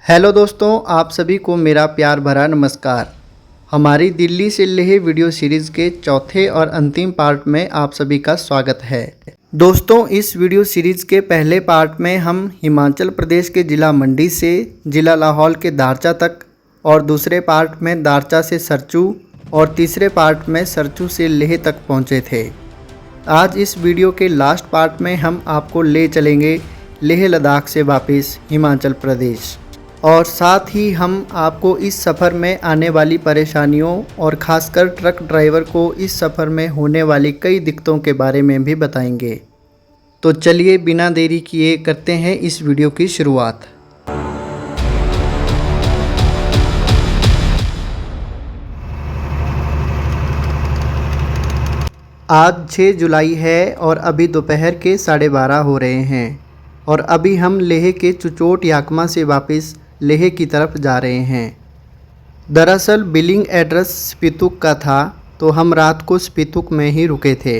Hello दोस्तों, आप सभी को मेरा प्यार भरा नमस्कार। हमारी दिल्ली से लेह वीडियो सीरीज़ के चौथे और अंतिम पार्ट में आप सभी का स्वागत है। दोस्तों, इस वीडियो सीरीज़ के पहले पार्ट में हम हिमाचल प्रदेश के ज़िला मंडी से ज़िला लाहौल के दारचा तक, और दूसरे पार्ट में दारचा से सरचू, और तीसरे पार्ट में सरचू से लेह तक पहुँचे थे। आज इस वीडियो के लास्ट पार्ट में हम आपको ले चलेंगे लेह लद्दाख से वापस हिमाचल प्रदेश, और साथ ही हम आपको इस सफ़र में आने वाली परेशानियों और ख़ासकर ट्रक ड्राइवर को इस सफ़र में होने वाली कई दिक्कतों के बारे में भी बताएंगे। तो चलिए बिना देरी किए करते हैं इस वीडियो की शुरुआत। आज 6 जुलाई है और अभी दोपहर के 12:30 हो रहे हैं, और अभी हम लेह के चुचोट याकमा से वापस लेह की तरफ जा रहे हैं। दरअसल बिलिंग एड्रेस स्पीतुक का था, तो हम रात को स्पीतुक में ही रुके थे।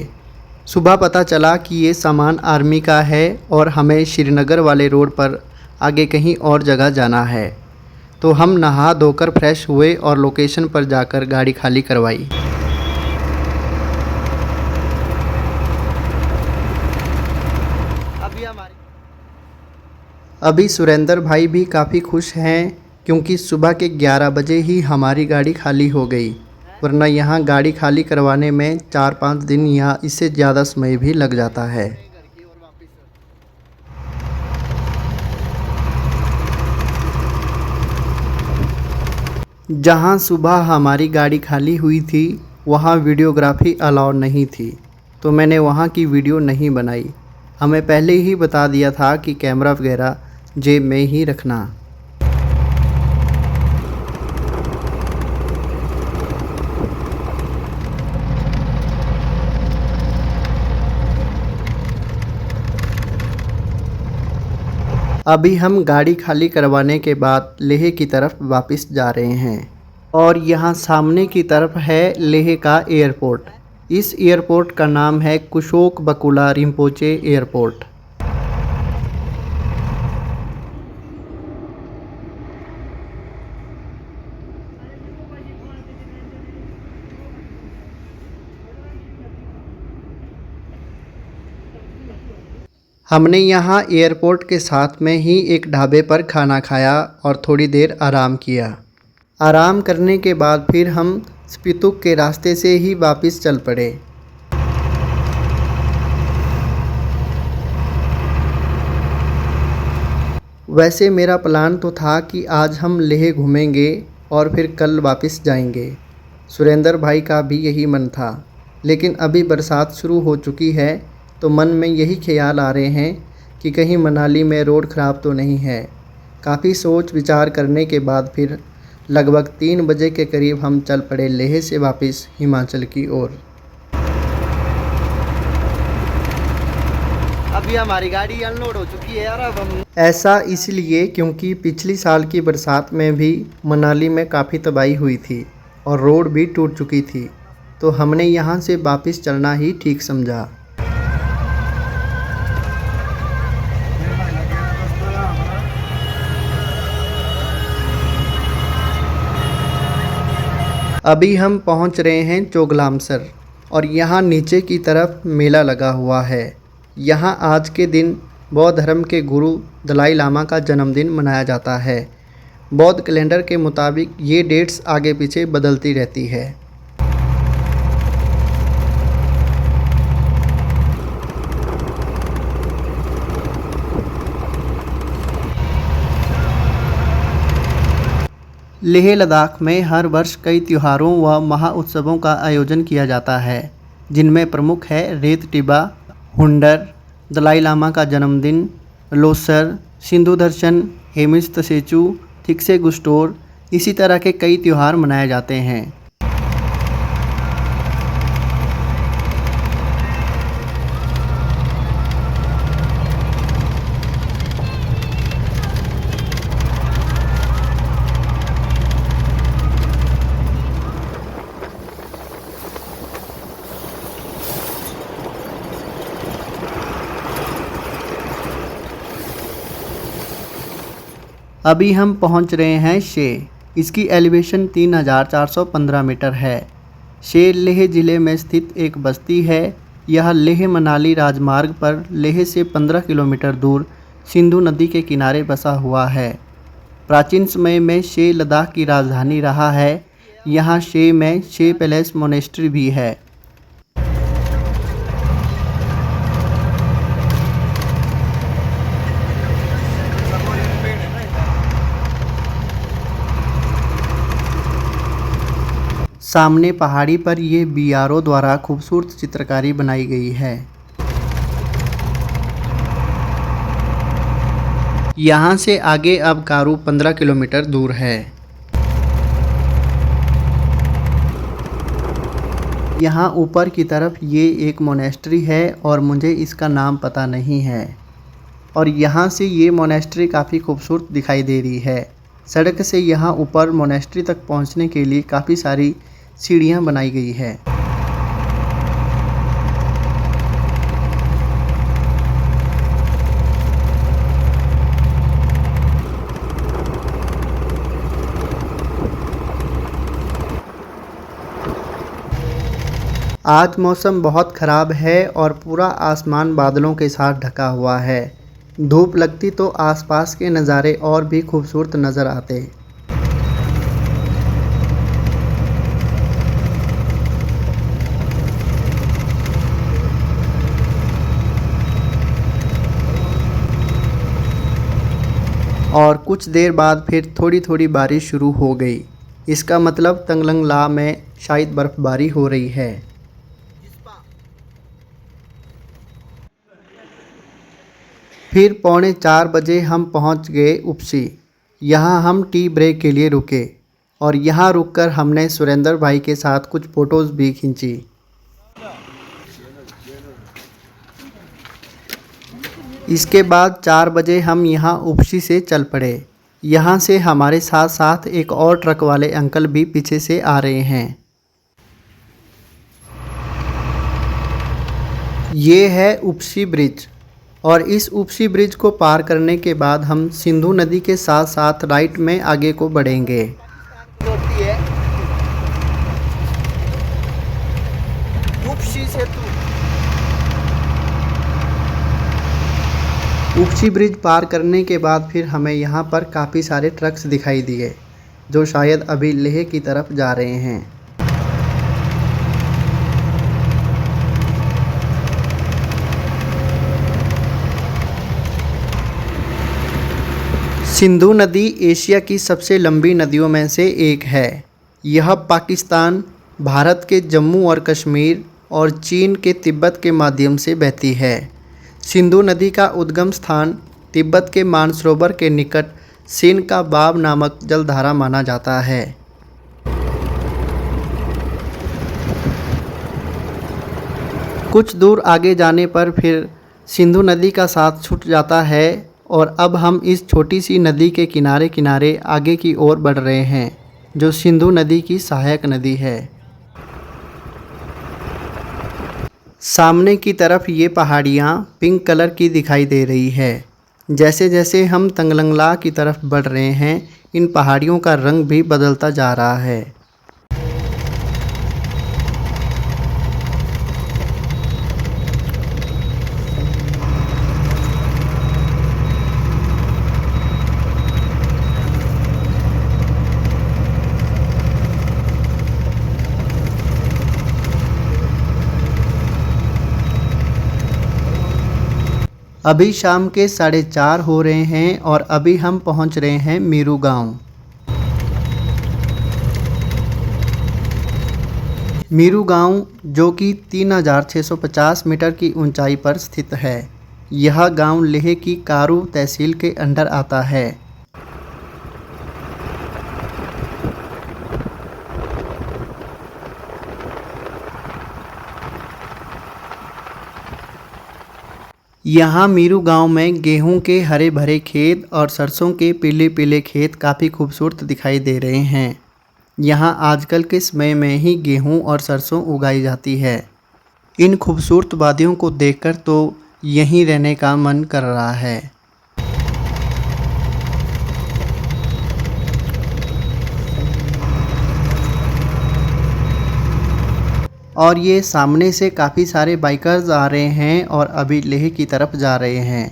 सुबह पता चला कि ये सामान आर्मी का है और हमें श्रीनगर वाले रोड पर आगे कहीं और जगह जाना है। तो हम नहा धोकर फ्रेश हुए और लोकेशन पर जाकर गाड़ी खाली करवाई। अभी सुरेंद्र भाई भी काफ़ी खुश हैं, क्योंकि सुबह के 11 बजे ही हमारी गाड़ी खाली हो गई, वरना यहाँ गाड़ी खाली करवाने में 4-5 दिन या इससे ज़्यादा समय भी लग जाता है। जहाँ सुबह हमारी गाड़ी खाली हुई थी वहाँ वीडियोग्राफी अलाउ नहीं थी, तो मैंने वहाँ की वीडियो नहीं बनाई। हमें पहले ही बता दिया था कि कैमरा वगैरह जेब में ही रखना। अभी हम गाड़ी खाली करवाने के बाद लेह की तरफ वापस जा रहे हैं, और यहाँ सामने की तरफ है लेह का एयरपोर्ट। इस एयरपोर्ट का नाम है कुशोक बकुला रिम्पोचे एयरपोर्ट। हमने यहाँ एयरपोर्ट के साथ में ही एक ढाबे पर खाना खाया और थोड़ी देर आराम किया। आराम करने के बाद फिर हम स्पीतुक के रास्ते से ही वापस चल पड़े। वैसे मेरा प्लान तो था कि आज हम लेह घूमेंगे और फिर कल वापस जाएंगे। सुरेंद्र भाई का भी यही मन था, लेकिन अभी बरसात शुरू हो चुकी है, तो मन में यही ख्याल आ रहे हैं कि कहीं मनाली में रोड ख़राब तो नहीं है। काफ़ी सोच विचार करने के बाद फिर लगभग 3 बजे के करीब हम चल पड़े लेह से वापस हिमाचल की ओर। अभी हमारी गाड़ी अनलोड हो चुकी है यार। अब हम ऐसा इसलिए क्योंकि पिछली साल की बरसात में भी मनाली में काफ़ी तबाही हुई थी और रोड भी टूट चुकी थी, तो हमने यहाँ से वापस चलना ही ठीक समझा। अभी हम पहुंच रहे हैं चोगलामसर, और यहाँ नीचे की तरफ मेला लगा हुआ है। यहाँ आज के दिन बौद्ध धर्म के गुरु दलाई लामा का जन्मदिन मनाया जाता है। बौद्ध कैलेंडर के मुताबिक ये डेट्स आगे पीछे बदलती रहती है। लेह लद्दाख में हर वर्ष कई त्योहारों व महाउत्सवों का आयोजन किया जाता है, जिनमें प्रमुख है रेत टिबा, हुंडर, दलाई लामा का जन्मदिन, लोसर, सिंधु दर्शन, हेमिस तसेचू, थिक्से गुस्टोर। इसी तरह के कई त्यौहार मनाए जाते हैं। अभी हम पहुंच रहे हैं शे। इसकी एलिवेशन 3415 मीटर है। शे लेह ज़िले में स्थित एक बस्ती है। यह लेह मनाली राजमार्ग पर लेह से 15 किलोमीटर दूर सिंधु नदी के किनारे बसा हुआ है। प्राचीन समय में शे लद्दाख की राजधानी रहा है। यहाँ शे में शे पैलेस मोनेस्ट्री भी है। सामने पहाड़ी पर ये बीआरओ द्वारा खूबसूरत चित्रकारी बनाई गई है। यहाँ से आगे अब कारू 15 किलोमीटर दूर है। यहाँ ऊपर की तरफ ये एक मोनेस्ट्री है और मुझे इसका नाम पता नहीं है। और यहाँ से ये मोनेस्ट्री काफ़ी खूबसूरत दिखाई दे रही है। सड़क से यहाँ ऊपर मोनेस्ट्री तक पहुँचने के लिए काफ़ी सारी सीढ़ियाँ बनाई गई है। आज मौसम बहुत ख़राब है और पूरा आसमान बादलों के साथ ढका हुआ है। धूप लगती तो आसपास के नज़ारे और भी खूबसूरत नज़र आते। और कुछ देर बाद फिर थोड़ी थोड़ी बारिश शुरू हो गई। इसका मतलब तंगलंग ला में शायद बर्फ़बारी हो रही है। फिर 3:45 बजे हम पहुंच गए उपसी। यहाँ हम टी ब्रेक के लिए रुके और यहाँ रुककर हमने सुरेंद्र भाई के साथ कुछ फ़ोटोज़ भी खींची। इसके बाद 4 बजे हम यहाँ उपसी से चल पड़े। यहाँ से हमारे साथ साथ एक और ट्रक वाले अंकल भी पीछे से आ रहे हैं। ये है उपसी ब्रिज और इस उपसी ब्रिज को पार करने के बाद हम सिंधु नदी के साथ साथ राइट में आगे को बढ़ेंगे। उपसी ब्रिज पार करने के बाद फिर हमें यहाँ पर काफ़ी सारे ट्रक्स दिखाई दिए जो शायद अभी लेह की तरफ जा रहे हैं। सिंधु नदी एशिया की सबसे लंबी नदियों में से एक है। यह पाकिस्तान, भारत के जम्मू और कश्मीर और चीन के तिब्बत के माध्यम से बहती है। सिंधु नदी का उद्गम स्थान तिब्बत के मानसरोवर के निकट सिन का बाब नामक जलधारा माना जाता है। कुछ दूर आगे जाने पर फिर सिंधु नदी का साथ छूट जाता है और अब हम इस छोटी सी नदी के किनारे किनारे आगे की ओर बढ़ रहे हैं जो सिंधु नदी की सहायक नदी है। सामने की तरफ ये पहाड़ियाँ पिंक कलर की दिखाई दे रही है। जैसे जैसे हम तंगलंग ला की तरफ बढ़ रहे हैं इन पहाड़ियों का रंग भी बदलता जा रहा है। अभी शाम के 4:30 हो रहे हैं और अभी हम पहुंच रहे हैं मीरू गांव। मीरू गांव जो कि 3650 मीटर की ऊंचाई पर स्थित है। यह गांव लेह की कारू तहसील के अंडर आता है। यहाँ मीरू गांव में गेहूं के हरे भरे खेत और सरसों के पीले पीले खेत काफ़ी खूबसूरत दिखाई दे रहे हैं। यहाँ आजकल के समय में ही गेहूं और सरसों उगाई जाती है। इन खूबसूरत वादियों को देखकर तो यहीं रहने का मन कर रहा है। और ये सामने से काफ़ी सारे बाइकर्स आ रहे हैं और अभी लेह की तरफ जा रहे हैं।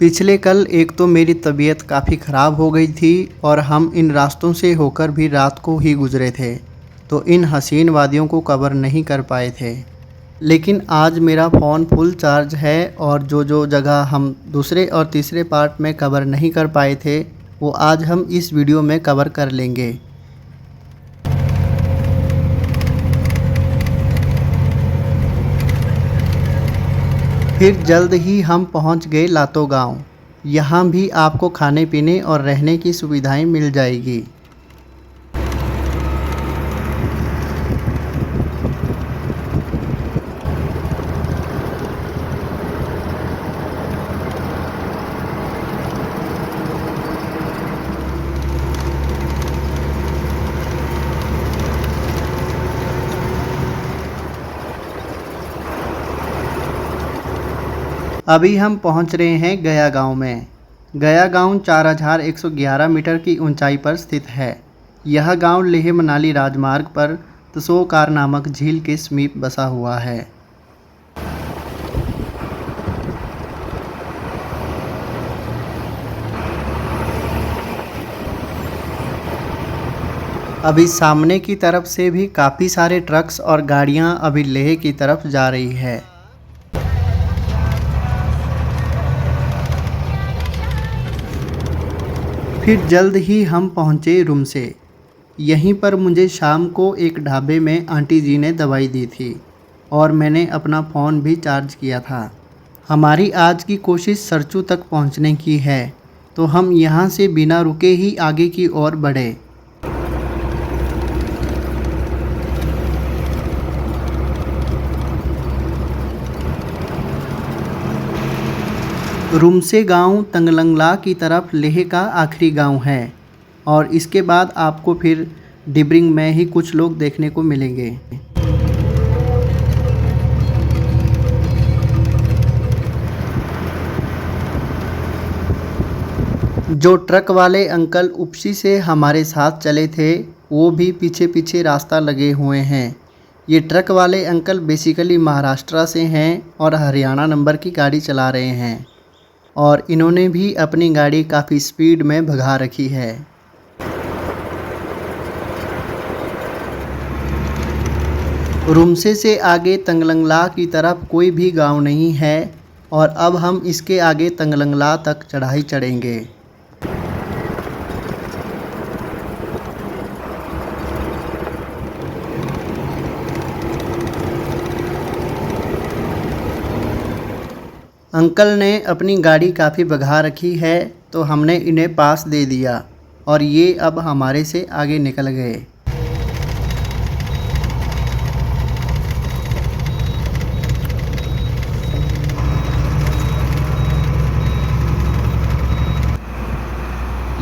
पिछले कल एक तो मेरी तबीयत काफ़ी ख़राब हो गई थी और हम इन रास्तों से होकर भी रात को ही गुज़रे थे, तो इन हसीन वादियों को कवर नहीं कर पाए थे। लेकिन आज मेरा फ़ोन फुल चार्ज है और जो जगह हम दूसरे और तीसरे पार्ट में कवर नहीं कर पाए थे वो आज हम इस वीडियो में कवर कर लेंगे। फिर जल्द ही हम पहुंच गए लातो गांव। यहाँ भी आपको खाने पीने और रहने की सुविधाएं मिल जाएगी। अभी हम पहुंच रहे हैं गया गांव में। गया गांव 4111 मीटर की ऊंचाई पर स्थित है। यह गांव लेह मनाली राजमार्ग पर त्सोकार नामक झील के समीप बसा हुआ है। अभी सामने की तरफ से भी काफ़ी सारे ट्रक्स और गाड़ियां अभी लेह की तरफ जा रही है। फिर जल्द ही हम पहुँचे रुमसे। यहीं पर मुझे शाम को एक ढाबे में आंटी जी ने दवाई दी थी और मैंने अपना फ़ोन भी चार्ज किया था। हमारी आज की कोशिश सरचू तक पहुँचने की है, तो हम यहाँ से बिना रुके ही आगे की ओर बढ़े। रुमसे गांव तंगलंगला की तरफ लेह का आखिरी गांव है और इसके बाद आपको फिर डिब्रिंग में ही कुछ लोग देखने को मिलेंगे। जो ट्रक वाले अंकल उपसी से हमारे साथ चले थे वो भी पीछे पीछे रास्ता लगे हुए हैं। ये ट्रक वाले अंकल बेसिकली महाराष्ट्र से हैं और हरियाणा नंबर की गाड़ी चला रहे हैं और इन्होंने भी अपनी गाड़ी काफ़ी स्पीड में भगा रखी है। रुमसे से आगे तंगलंगला की तरफ कोई भी गांव नहीं है और अब हम इसके आगे तंगलंगला तक चढ़ाई चढ़ेंगे। अंकल ने अपनी गाड़ी काफ़ी भगा रखी है तो हमने इन्हें पास दे दिया और ये अब हमारे से आगे निकल गए।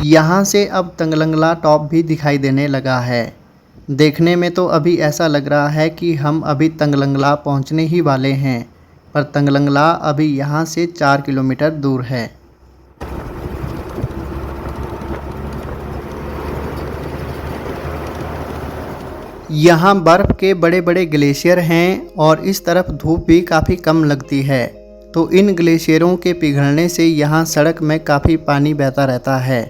यहाँ से अब तंगलंगला टॉप भी दिखाई देने लगा है। देखने में तो अभी ऐसा लग रहा है कि हम अभी तंगलंगला पहुँचने ही वाले हैं, पर तंगलंगला अभी यहाँ से 4 किलोमीटर दूर है। यहाँ बर्फ़ के बड़े बड़े ग्लेशियर हैं और इस तरफ धूप भी काफ़ी कम लगती है, तो इन ग्लेशियरों के पिघलने से यहाँ सड़क में काफ़ी पानी बहता रहता है,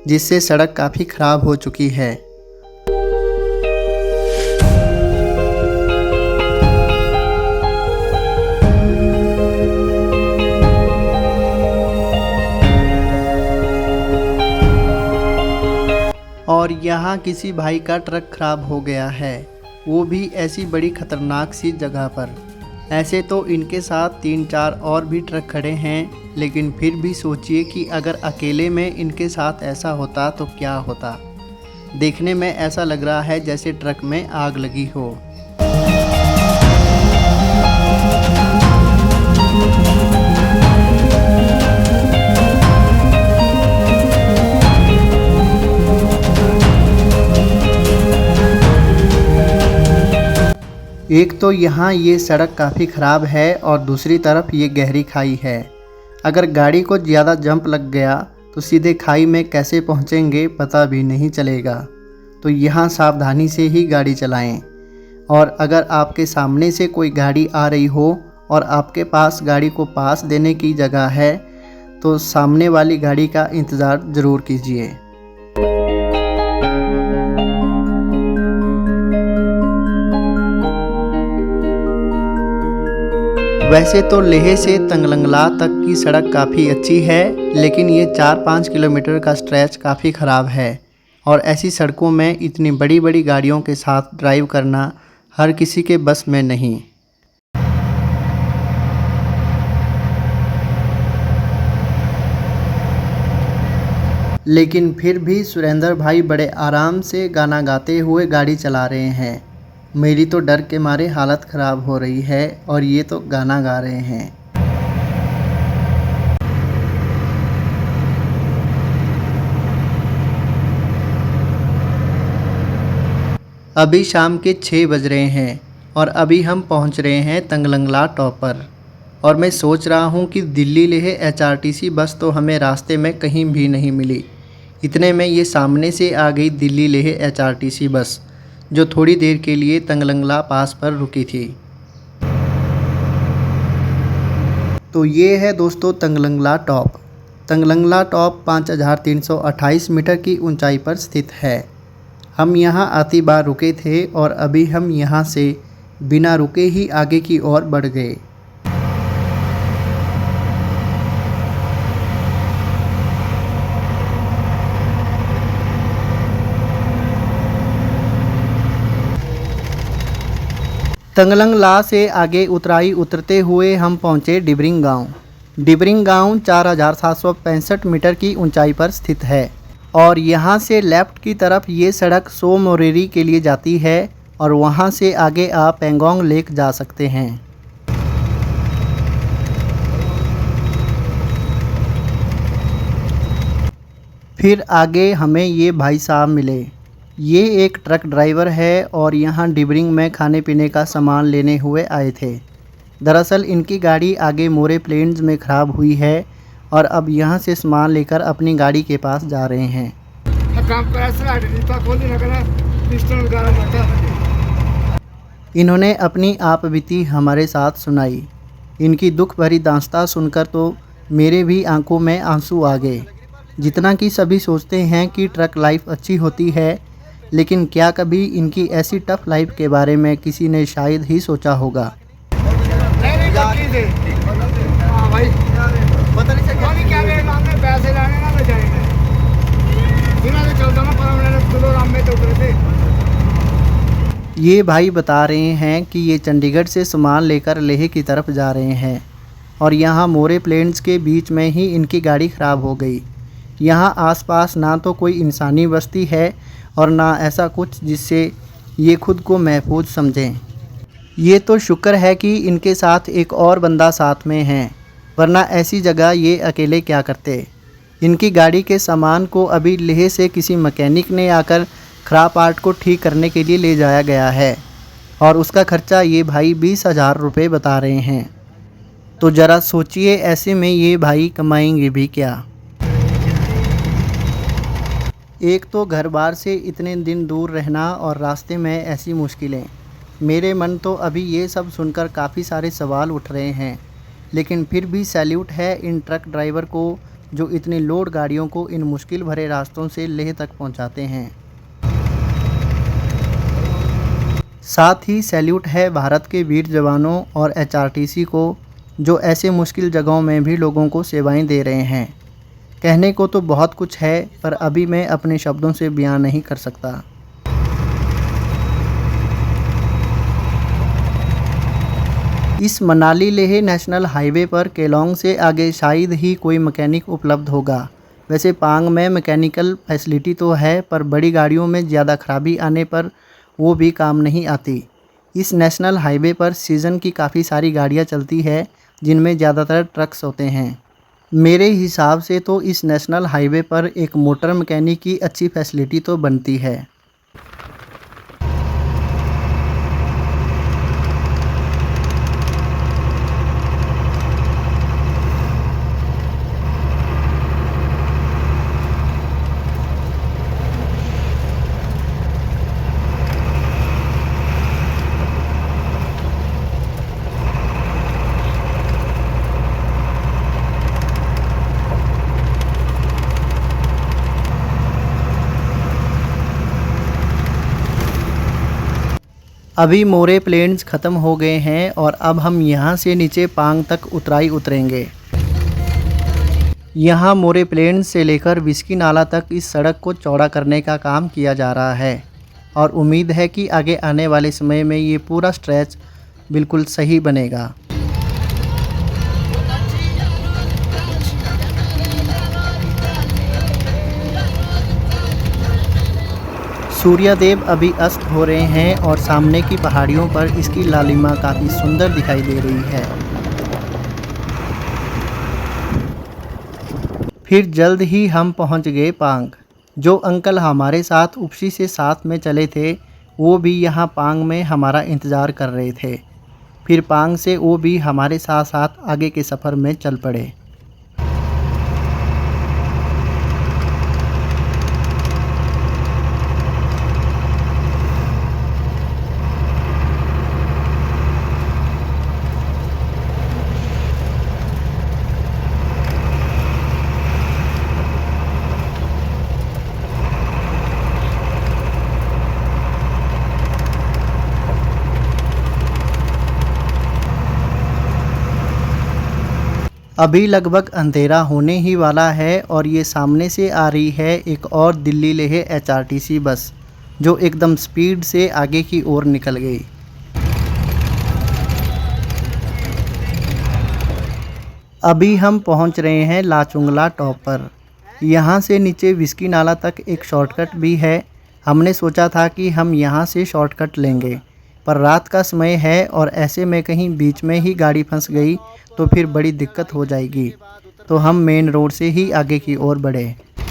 जिससे सड़क काफ़ी ख़राब हो चुकी है। और यहाँ किसी भाई का ट्रक खराब हो गया है, वो भी ऐसी बड़ी ख़तरनाक सी जगह पर। ऐसे तो इनके साथ 3-4 और भी ट्रक खड़े हैं, लेकिन फिर भी सोचिए कि अगर अकेले में इनके साथ ऐसा होता तो क्या होता। देखने में ऐसा लग रहा है जैसे ट्रक में आग लगी हो। एक तो यहाँ ये सड़क काफ़ी ख़राब है और दूसरी तरफ ये गहरी खाई है। अगर गाड़ी को ज़्यादा जंप लग गया तो सीधे खाई में कैसे पहुँचेंगे पता भी नहीं चलेगा, तो यहाँ सावधानी से ही गाड़ी चलाएं। और अगर आपके सामने से कोई गाड़ी आ रही हो और आपके पास गाड़ी को पास देने की जगह है तो सामने वाली गाड़ी का इंतज़ार ज़रूर कीजिए। वैसे तो लेह से तंगलंगला तक की सड़क काफ़ी अच्छी है, लेकिन ये 4-5 किलोमीटर का स्ट्रेच काफ़ी ख़राब है और ऐसी सड़कों में इतनी बड़ी बड़ी गाड़ियों के साथ ड्राइव करना हर किसी के बस में नहीं। लेकिन फिर भी सुरेंद्र भाई बड़े आराम से गाना गाते हुए गाड़ी चला रहे हैं। मेरी तो डर के मारे हालत ख़राब हो रही है और ये तो गाना गा रहे हैं। अभी शाम के 6 बज रहे हैं और अभी हम पहुंच रहे हैं तंगलंगला टॉप पर और मैं सोच रहा हूं कि दिल्ली लेह एचआरटीसी बस तो हमें रास्ते में कहीं भी नहीं मिली। इतने में ये सामने से आ गई दिल्ली लेह एचआरटीसी बस, जो थोड़ी देर के लिए तंगलंगला पास पर रुकी थी। तो ये है दोस्तों Tanglang La top. Tanglang La top 5328 metre की ऊंचाई पर स्थित है। हम यहाँ आती बार रुके थे और अभी हम यहाँ से बिना रुके ही आगे की ओर बढ़ गए। तंगलंगला से आगे उतरते हुए हम पहुँचे डिबरिंग गांव। डिबरिंग गांव 4765 मीटर की ऊंचाई पर स्थित है और यहाँ से लेफ़्ट की तरफ ये सड़क सो मोरेरी के लिए जाती है और वहाँ से आगे आप पेंगोंग लेक जा सकते हैं। फिर आगे हमें ये भाई साहब मिले। ये एक ट्रक ड्राइवर है और यहाँ डिबरिंग में खाने पीने का सामान लेने हुए आए थे। दरअसल इनकी गाड़ी आगे मोरे प्लेन्स में ख़राब हुई है और अब यहाँ से सामान लेकर अपनी गाड़ी के पास जा रहे हैं। इन्होंने अपनी आप बीती हमारे साथ सुनाई। इनकी दुख भरी दास्तां सुनकर तो मेरे भी आंखों में आंसू आ गए। जितना कि सभी सोचते हैं कि ट्रक लाइफ अच्छी होती है, लेकिन क्या कभी इनकी ऐसी टफ लाइफ के बारे में किसी ने शायद ही सोचा होगा। ये भाई बता रहे हैं कि ये चंडीगढ़ से सामान लेकर लेह की तरफ जा रहे हैं और यहाँ मोरे प्लेन्स के बीच में ही इनकी गाड़ी ख़राब हो गई। यहाँ आसपास ना तो कोई इंसानी बस्ती है और ना ऐसा कुछ जिससे ये खुद को महफूज समझें। ये तो शुक्र है कि इनके साथ एक और बंदा साथ में है, वरना ऐसी जगह ये अकेले क्या करते। इनकी गाड़ी के सामान को अभी लेह से किसी मैकेनिक ने आकर ख़राब पार्ट को ठीक करने के लिए ले जाया गया है और उसका खर्चा ये भाई 20,000 रुपये बता रहे हैं। तो ज़रा सोचिए ऐसे में ये भाई कमाएंगे भी क्या। एक तो घर बार से इतने दिन दूर रहना और रास्ते में ऐसी मुश्किलें। मेरे मन तो अभी ये सब सुनकर काफ़ी सारे सवाल उठ रहे हैं, लेकिन फिर भी सैल्यूट है इन ट्रक ड्राइवर को जो इतनी लोड गाड़ियों को इन मुश्किल भरे रास्तों से लेह तक पहुंचाते हैं। साथ ही सैल्यूट है भारत के वीर जवानों और एचआरटीसी को जो ऐसे मुश्किल जगहों में भी लोगों को सेवाएं दे रहे हैं। कहने को तो बहुत कुछ है, पर अभी मैं अपने शब्दों से बयान नहीं कर सकता। इस मनाली लेह नेशनल हाईवे पर केलोंग से आगे शायद ही कोई मैकेनिक उपलब्ध होगा। वैसे पांग में मैकेनिकल फैसिलिटी तो है, पर बड़ी गाड़ियों में ज़्यादा खराबी आने पर वो भी काम नहीं आती। इस नेशनल हाईवे पर सीज़न की काफ़ी सारी गाड़ियाँ चलती है जिनमें ज़्यादातर ट्रक्स होते हैं। मेरे हिसाब से तो इस नेशनल हाईवे पर एक मोटर मैकेनिक की अच्छी फैसिलिटी तो बनती है। अभी मोरे प्लेन्स ख़त्म हो गए हैं और अब हम यहाँ से नीचे पांग तक उतराई उतरेंगे। यहाँ मोरे प्लेन्स से लेकर विस्की नाला तक इस सड़क को चौड़ा करने का काम किया जा रहा है और उम्मीद है कि आगे आने वाले समय में ये पूरा स्ट्रेच बिल्कुल सही बनेगा। सूर्यदेव अभी अस्त हो रहे हैं और सामने की पहाड़ियों पर इसकी लालिमा काफ़ी सुंदर दिखाई दे रही है। फिर जल्द ही हम पहुंच गए पांग। जो अंकल हमारे साथ उपसी से साथ में चले थे वो भी यहाँ पांग में हमारा इंतज़ार कर रहे थे। फिर पांग से वो भी हमारे साथ साथ आगे के सफ़र में चल पड़े। अभी लगभग अंधेरा होने ही वाला है और ये सामने से आ रही है एक और दिल्ली लेह HRTC बस जो एकदम स्पीड से आगे की ओर निकल गई। अभी हम पहुंच रहे हैं लाचुंगला टॉप पर। यहाँ से नीचे विस्की नाला तक एक शॉर्टकट भी है। हमने सोचा था कि हम यहाँ से शॉर्टकट लेंगे, पर रात का समय है और ऐसे में कहीं बीच में ही गाड़ी फंस गई तो फिर बड़ी दिक्कत हो जाएगी, तो हम मेन रोड से ही आगे की ओर बढ़े।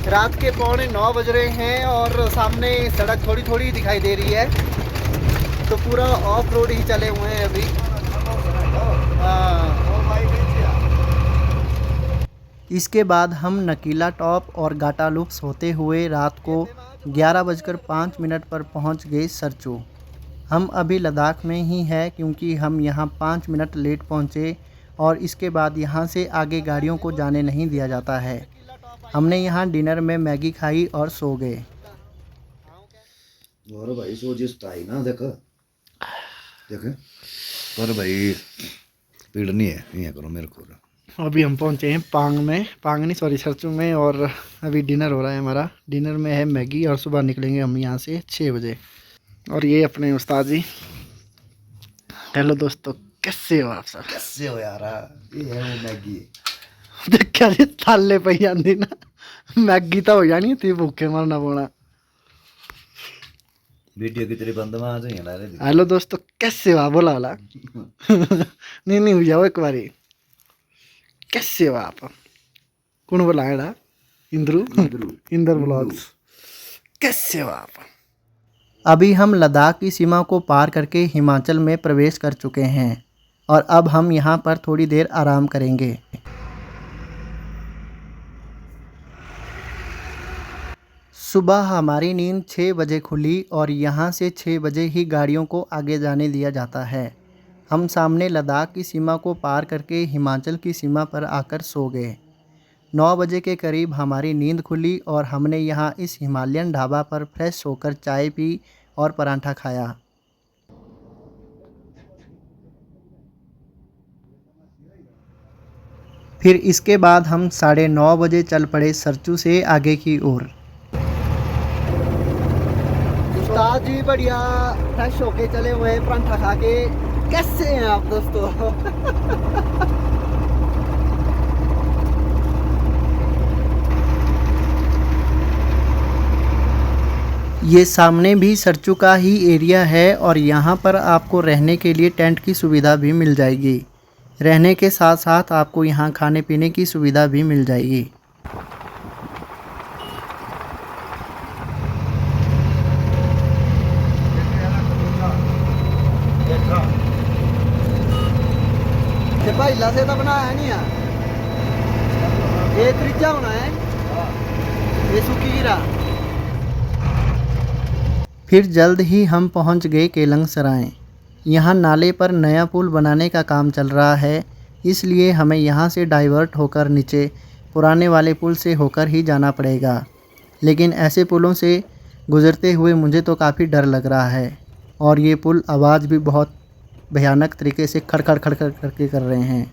रात के 8:45 बज रहे हैं और सामने सड़क थोड़ी थोड़ी दिखाई दे रही है, तो पूरा ऑफ रोड ही चले हुए हैं अभी। इसके बाद हम नकीला टॉप और गाटा लुक्स होते हुए रात को 11:05 पर पहुंच गए सरचू। हम अभी लद्दाख में ही हैं क्योंकि हम यहाँ 5 मिनट लेट पहुँचे और इसके बाद यहाँ से आगे गाड़ियों को जाने नहीं दिया जाता है। हमने यहाँ डिनर में मैगी खाई और सो गए। और भाई सो जिस आई ना देख देख पर भाई पीड़ नहीं है, ये करो मेरे को। अभी हम पहुँचे हैं पांग में, पांग नहीं सॉरी सरचू में, और अभी डिनर हो रहा है हमारा। डिनर में है मैगी और सुबह निकलेंगे हम यहाँ से 6 बजे। और ये अपने उस्ताद जी। हेलो दोस्तों, कैसे हो आप सब? कैसे हो यार? ये है वो मैगी। देखा जी थाले पे आंदी ना मैगी तो हो जानी थी, भूखे मरना पड़ा। वीडियो की तेरी बंद में आ जाए ना रे। हेलो दोस्तों, कैसे हो? बोला वाला नहीं हुई जाओ एक बारी। कैसे हो आप? कौन बोला है? इंद्र ब्लॉग्स। कैसे हो आप? अभी हम लद्दाख की सीमा को पार करके हिमाचल में प्रवेश कर चुके हैं और अब हम यहाँ पर थोड़ी देर आराम करेंगे। सुबह हमारी नींद 6 बजे खुली और यहाँ से 6 बजे ही गाड़ियों को आगे जाने दिया जाता है। हम सामने लद्दाख की सीमा को पार करके हिमाचल की सीमा पर आकर सो गए। 9 बजे के करीब हमारी नींद खुली और हमने यहाँ इस हिमालयन ढाबा पर फ्रेश होकर चाय पी और परांठा खाया। फिर इसके बाद हम 9:30 बजे चल पड़े सरचू से आगे की ओर। उस्ताद जी बढ़िया फ्रेश होके चले हुए परांठा खा के। कैसे हैं आप दोस्तों? ये सामने भी सरचू का ही एरिया है और यहाँ पर आपको रहने के लिए टेंट की सुविधा भी मिल जाएगी। रहने के साथ साथ आपको यहाँ खाने पीने की सुविधा भी मिल जाएगी। भाई लासे तो बनाया है नहीं यार, ये त्रिज्या होना है, ये सूखी गिरा। फिर जल्द ही हम पहुंच गए केलंग सराय। यहाँ नाले पर नया पुल बनाने का काम चल रहा है, इसलिए हमें यहाँ से डाइवर्ट होकर नीचे पुराने वाले पुल से होकर ही जाना पड़ेगा। लेकिन ऐसे पुलों से गुज़रते हुए मुझे तो काफ़ी डर लग रहा है। और ये पुल आवाज़ भी बहुत भयानक तरीके से खड़-खड़ खड़-खड़ करके कर रहे हैं।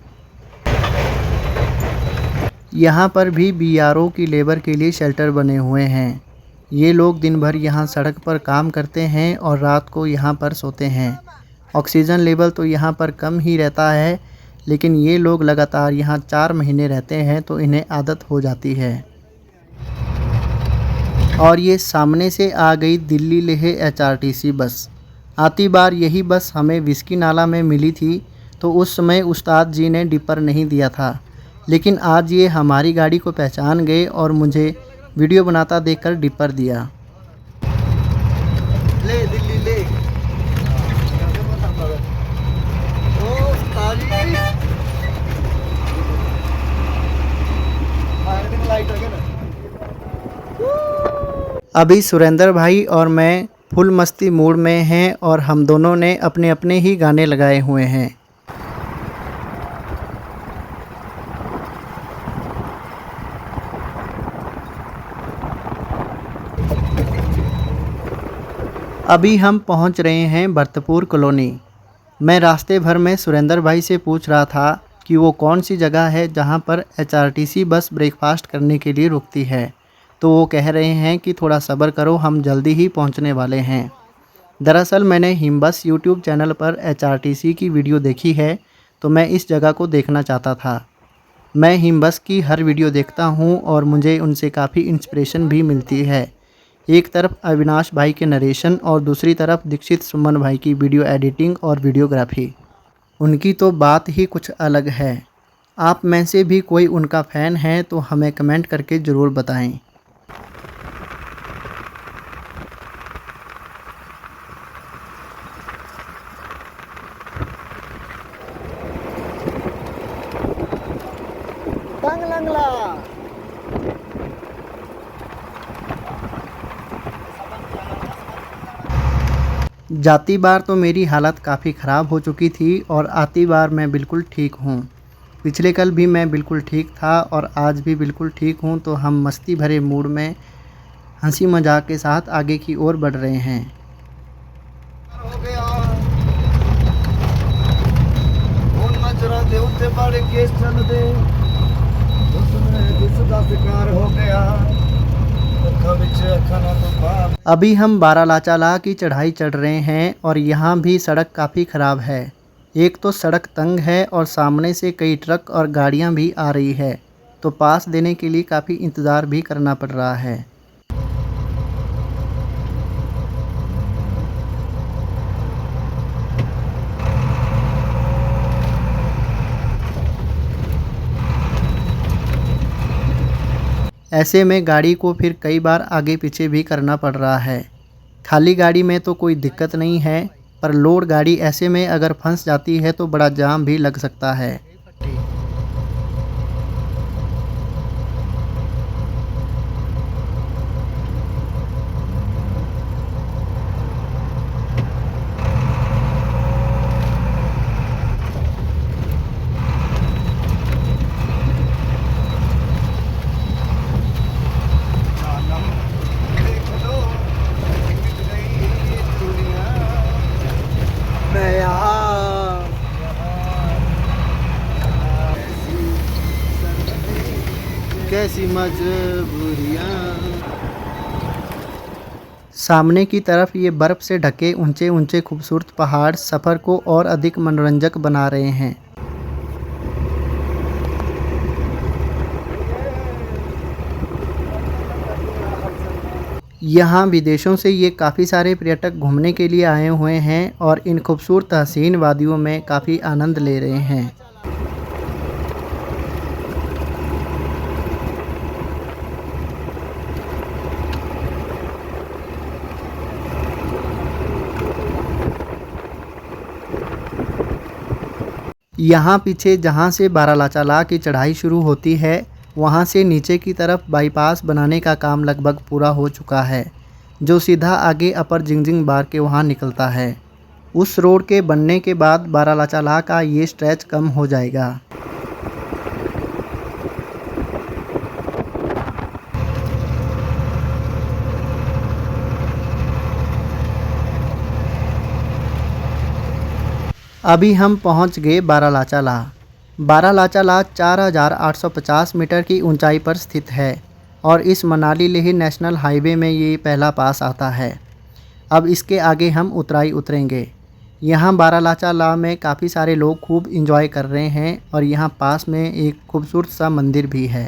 यहाँ पर भी बीआरओ की लेबर के लिए शेल्टर बने हुए हैं। ये लोग दिन भर यहाँ सड़क पर काम करते हैं और रात को यहाँ पर सोते हैं। ऑक्सीजन लेवल तो यहाँ पर कम ही रहता है, लेकिन ये लोग लगातार यहाँ 4 महीने रहते हैं तो इन्हें आदत हो जाती है। और ये सामने से आ गई दिल्ली लेह एचआरटीसी बस। आती बार यही बस हमें विस्की नाला में मिली थी, तो उस समय उस्ताद जी ने डिपर नहीं दिया था, लेकिन आज ये हमारी गाड़ी को पहचान गए और मुझे वीडियो बनाता देखकर डिपर दिया। ले दिल्ली ले। ओ उस्ताद जी। अभी सुरेंद्र भाई और मैं फुल मस्ती मूड में हैं और हम दोनों ने अपने अपने ही गाने लगाए हुए हैं। अभी हम पहुंच रहे हैं भरतपुर कॉलोनी। मैं रास्ते भर में सुरेंद्र भाई से पूछ रहा था कि वो कौन सी जगह है जहां पर एचआरटीसी बस ब्रेकफास्ट करने के लिए रुकती है, तो वो कह रहे हैं कि थोड़ा सब्र करो, हम जल्दी ही पहुंचने वाले हैं। दरअसल मैंने हिमबस यूट्यूब चैनल पर एचआरटीसी की वीडियो देखी है, तो मैं इस जगह को देखना चाहता था। मैं हिमबस की हर वीडियो देखता हूँ और मुझे उनसे काफ़ी इंस्पिरेशन भी मिलती है। एक तरफ अविनाश भाई के नरेशन और दूसरी तरफ दीक्षित सुमन भाई की वीडियो एडिटिंग और वीडियोग्राफी, उनकी तो बात ही कुछ अलग है। आप में से भी कोई उनका फ़ैन है तो हमें कमेंट करके ज़रूर बताएं। जाती बार तो मेरी हालत काफ़ी ख़राब हो चुकी थी और आती बार मैं बिल्कुल ठीक हूँ। पिछले कल भी मैं बिल्कुल ठीक था और आज भी बिल्कुल ठीक हूँ, तो हम मस्ती भरे मूड में हंसी मजाक के साथ आगे की ओर बढ़ रहे हैं। अभी हम बारालाचाला की चढ़ाई चढ़ रहे हैं और यहाँ भी सड़क काफ़ी ख़राब है। एक तो सड़क तंग है और सामने से कई ट्रक और गाड़ियाँ भी आ रही है, तो पास देने के लिए काफ़ी इंतज़ार भी करना पड़ रहा है। ऐसे में गाड़ी को फिर कई बार आगे पीछे भी करना पड़ रहा है। खाली गाड़ी में तो कोई दिक्कत नहीं है, पर लोड गाड़ी ऐसे में अगर फंस जाती है तो बड़ा जाम भी लग सकता है। कैसी मजबूरियाँ। सामने की तरफ ये बर्फ़ से ढके ऊंचे ऊंचे खूबसूरत पहाड़ सफ़र को और अधिक मनोरंजक बना रहे हैं। यहाँ विदेशों से ये काफ़ी सारे पर्यटक घूमने के लिए आए हुए हैं और इन खूबसूरत हसीन वादियों में काफ़ी आनंद ले रहे हैं। यहाँ पीछे जहाँ से बारालाचाला की चढ़ाई शुरू होती है, वहाँ से नीचे की तरफ बाईपास बनाने का काम लगभग पूरा हो चुका है, जो सीधा आगे अपर जिंगजिंग बार के वहाँ निकलता है। उस रोड के बनने के बाद बारालाचाला का ये स्ट्रेच कम हो जाएगा। अभी हम पहुंच गए बारालाचा ला। बारालाचा ला 4850 मीटर की ऊंचाई पर स्थित है और इस मनाली लेह नेशनल हाईवे में ये पहला पास आता है। अब इसके आगे हम उतराई उतरेंगे। यहाँ बारालाचा ला में काफ़ी सारे लोग खूब इंजॉय कर रहे हैं और यहाँ पास में एक खूबसूरत सा मंदिर भी है।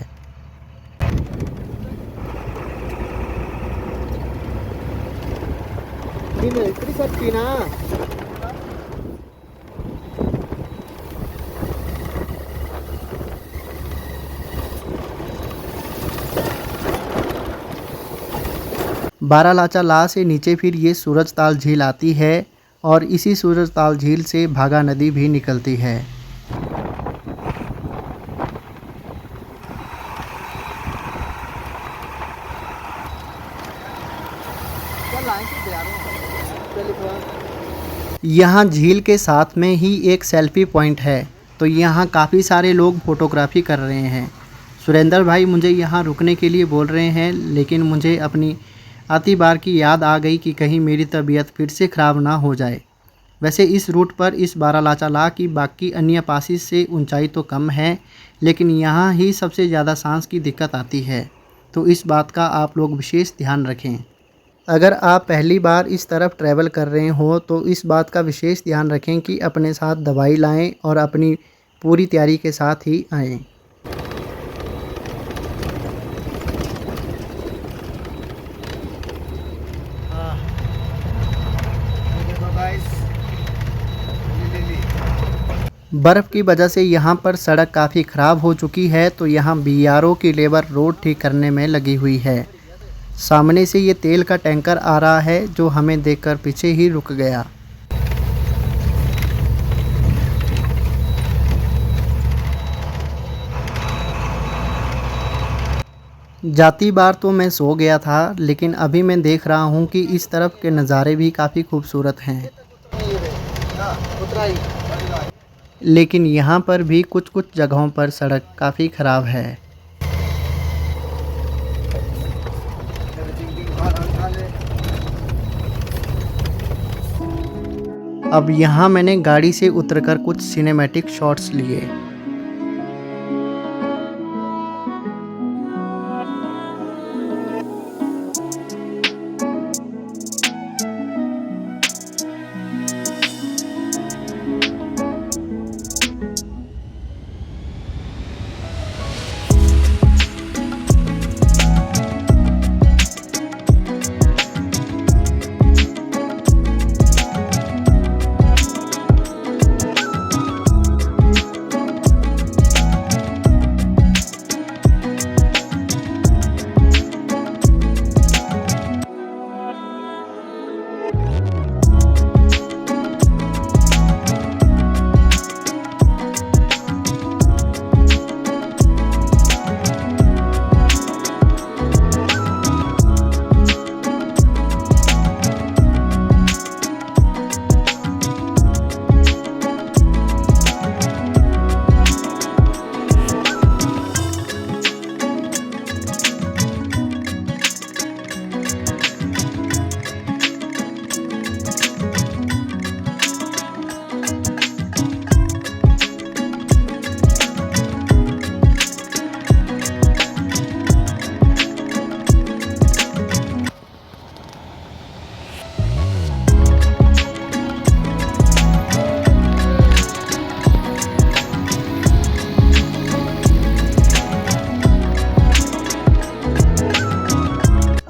बारालाचा ला से नीचे फिर ये सूरजताल झील आती है और इसी सूरजताल झील से भागा नदी भी निकलती है। यहाँ झील के साथ में ही एक सेल्फी पॉइंट है, तो यहाँ काफ़ी सारे लोग फ़ोटोग्राफी कर रहे हैं। सुरेंद्र भाई मुझे यहाँ रुकने के लिए बोल रहे हैं, लेकिन मुझे अपनी आती बार की याद आ गई कि कहीं मेरी तबीयत फिर से ख़राब ना हो जाए। वैसे इस रूट पर इस बारालाचा ला की बाकी अन्य पासिस से ऊंचाई तो कम है, लेकिन यहाँ ही सबसे ज़्यादा सांस की दिक्कत आती है, तो इस बात का आप लोग विशेष ध्यान रखें। अगर आप पहली बार इस तरफ ट्रैवल कर रहे हो तो इस बात का विशेष ध्यान रखें कि अपने साथ दवाई लाएं और अपनी पूरी तैयारी के साथ ही आएँ। बर्फ़ की वजह से यहाँ पर सड़क काफ़ी ख़राब हो चुकी है, तो यहाँ बीआरओ की लेबर रोड ठीक करने में लगी हुई है। सामने से ये तेल का टैंकर आ रहा है जो हमें देखकर पीछे ही रुक गया। जाती बार तो मैं सो गया था, लेकिन अभी मैं देख रहा हूँ कि इस तरफ के नज़ारे भी काफ़ी खूबसूरत हैं। लेकिन यहाँ पर भी कुछ कुछ जगहों पर सड़क काफ़ी ख़राब है। अब यहाँ मैंने गाड़ी से उतरकर कुछ सिनेमैटिक शॉट्स लिए।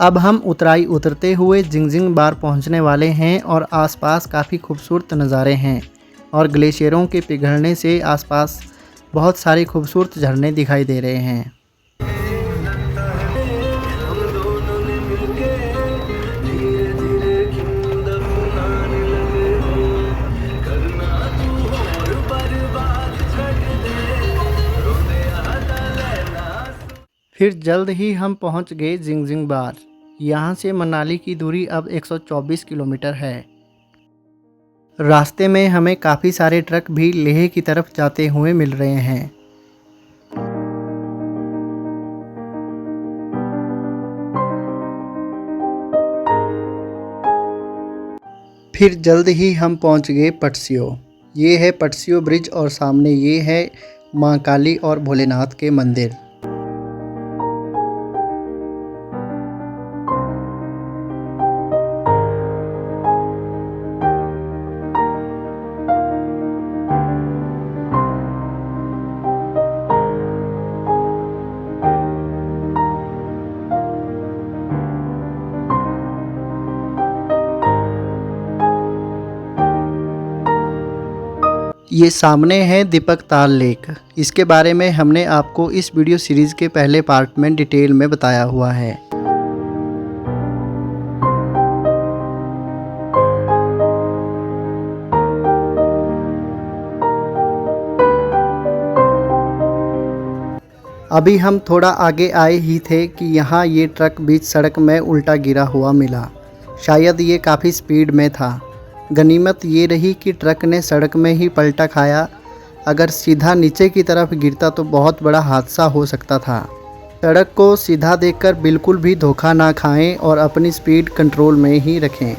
अब हम उतराई उतरते हुए जिंगजिंग बार पहुंचने वाले हैं और आसपास काफ़ी खूबसूरत नज़ारे हैं और ग्लेशियरों के पिघलने से आसपास बहुत सारे खूबसूरत झरने दिखाई दे रहे हैं। फिर जल्द ही हम पहुंच गए जिंगजिंग बार। यहाँ से मनाली की दूरी अब 124 किलोमीटर है। रास्ते में हमें काफ़ी सारे ट्रक भी लेह की तरफ जाते हुए मिल रहे हैं। फिर जल्द ही हम पहुंच गए पटसियो। ये है पटसियो ब्रिज और सामने ये है माँ काली और भोलेनाथ के मंदिर। ये सामने है दीपक ताल लेक। इसके बारे में हमने आपको इस वीडियो सीरीज़ के पहले पार्ट में डिटेल में बताया हुआ है। अभी हम थोड़ा आगे आए ही थे कि यहाँ ये ट्रक बीच सड़क में उल्टा गिरा हुआ मिला। शायद ये काफ़ी स्पीड में था। गनीमत ये रही कि ट्रक ने सड़क में ही पलटा खाया। अगर सीधा नीचे की तरफ गिरता तो बहुत बड़ा हादसा हो सकता था। सड़क को सीधा देखकर बिल्कुल भी धोखा ना खाएं और अपनी स्पीड कंट्रोल में ही रखें।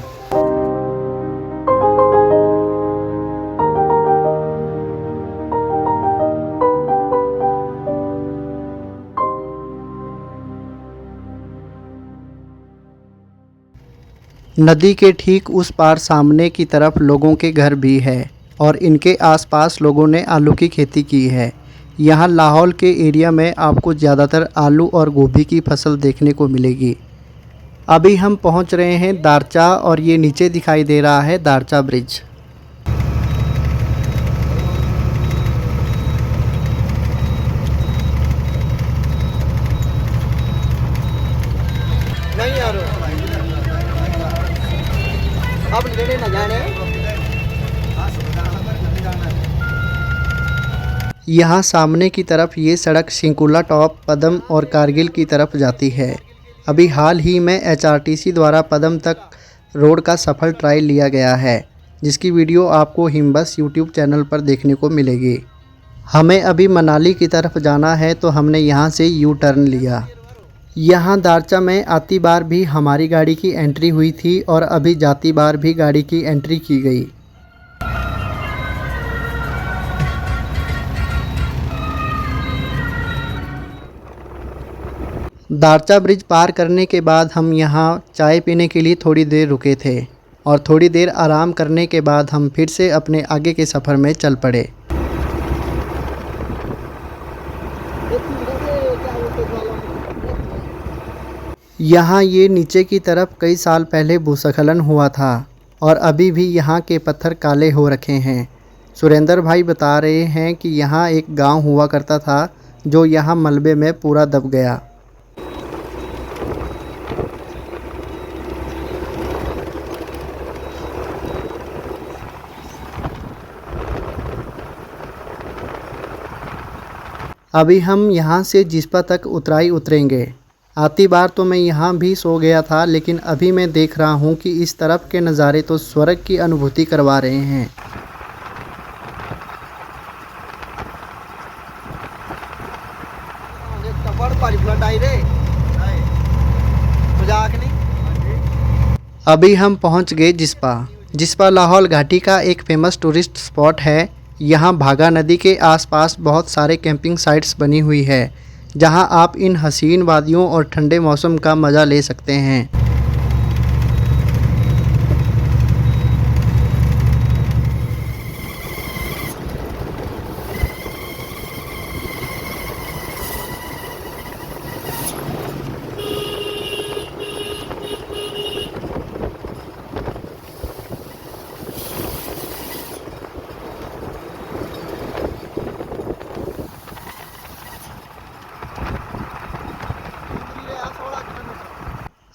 नदी के ठीक उस पार सामने की तरफ लोगों के घर भी है और इनके आसपास लोगों ने आलू की खेती की है। यहाँ लाहौल के एरिया में आपको ज़्यादातर आलू और गोभी की फसल देखने को मिलेगी। अभी हम पहुँच रहे हैं दारचा और ये नीचे दिखाई दे रहा है दारचा ब्रिज। नहीं यार अब लेने न जाने। यहाँ सामने की तरफ ये सड़क शिंकुला टॉप, पदम और कारगिल की तरफ जाती है। अभी हाल ही में HRTC द्वारा पदम तक रोड का सफल ट्रायल लिया गया है, जिसकी वीडियो आपको हिमबस यूट्यूब चैनल पर देखने को मिलेगी। हमें अभी मनाली की तरफ जाना है तो हमने यहाँ से यू टर्न लिया। यहाँ दारचा में आती बार भी हमारी गाड़ी की एंट्री हुई थी और अभी जाती बार भी गाड़ी की एंट्री की गई। दारचा ब्रिज पार करने के बाद हम यहाँ चाय पीने के लिए थोड़ी देर रुके थे और थोड़ी देर आराम करने के बाद हम फिर से अपने आगे के सफ़र में चल पड़े। यहाँ ये नीचे की तरफ कई साल पहले भूस्खलन हुआ था और अभी भी यहाँ के पत्थर काले हो रखे हैं। सुरेंद्र भाई बता रहे हैं कि यहाँ एक गांव हुआ करता था जो यहाँ मलबे में पूरा दब गया। अभी हम यहाँ से जिस्पा तक उतराई उतरेंगे। आती बार तो मैं यहाँ भी सो गया था, लेकिन अभी मैं देख रहा हूँ कि इस तरफ के नज़ारे तो स्वर्ग की अनुभूति करवा रहे हैं। अभी हम पहुँच गए जिस्पा। जिस्पा लाहौल घाटी का एक फेमस टूरिस्ट स्पॉट है। यहाँ भागा नदी के आसपास बहुत सारे कैंपिंग साइट्स बनी हुई है, जहाँ आप इन हसीन वादियों और ठंडे मौसम का मज़ा ले सकते हैं।